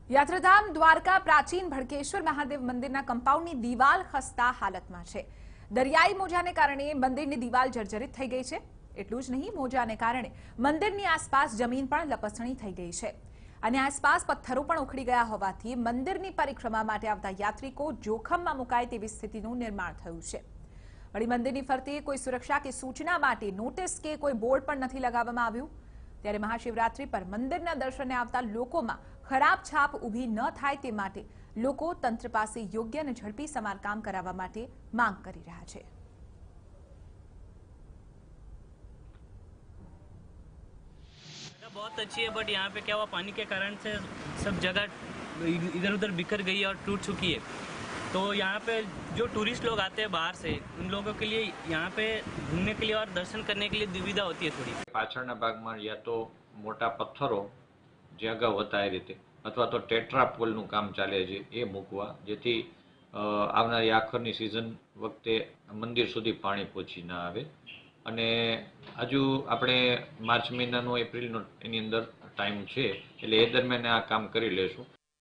યાત્રાધામ દ્વારકા પ્રાચીન ભડકેશ્વર મહાદેવ મંદિરના કમ્પાઉન્ડની દીવાલ ખસ્તા હાલતમાં છે। દરિયાઈ મોજાને કારણે મંદિરની દીવાલ જર્જરિત થઈ ગઈ છે। એટલું જ નહીં, મોજાને કારણે મંદિરની આસપાસ જમીન પણ લપસણી થઈ ગઈ છે અને આસપાસ પથ્થરો પણ ઉખડી ગયા હોવાથી મંદિરની પરિક્રમા માટે આવતા યાત્રિકો જોખમમાં મુકાય તેવી સ્થિતિનું નિર્માણ થયું છે। વળી મંદિરની ફરતે કોઈ સુરક્ષા કે સૂચના માટે નોટિસ કે કોઈ બોર્ડ પણ નથી લગાવવામાં આવ્યું। ત્યારે મહાશિવરાત્રી પર મંદિરના દર્શને આવતા લોકોમાં ખરાબ છાપ ઊભી ન થાય તે માટે લોકો તંત્ર પાસે યોગ્ય અને ઝડપી સમારકામ કરાવવા માટે માંગ કરી રહ્યા છે। बहुत अच्छी है, बट यहाँ पे क्या हुआ, पानी के कारण से सब जगह इधर उधर बिखर गई है और टूट चुकी है। तो यहाँ पे जो टूरिस्ट लोग आते हैं बाहर से, उन लोगों के लिए यहाँ पे घूमने के लिए और दर्शन करने के लिए दुविधा होती है थोड़ी। પાછળના ભાગમાં યા તો મોટા પથ્થરો જે અગાઉ હતા એ રીતે અથવા તો ટેટ્રાપોલનું કામ ચાલે છે એ મૂકવા, જેથી આવનારી આખરની સિઝન વખતે મંદિર સુધી પાણી પહોંચી ના આવે। અને હજુ આપણે માર્ચ મહિનાનો એપ્રિલનો એની અંદર ટાઈમ છે, એટલે એ દરમિયાન આ કામ કરી લેશું।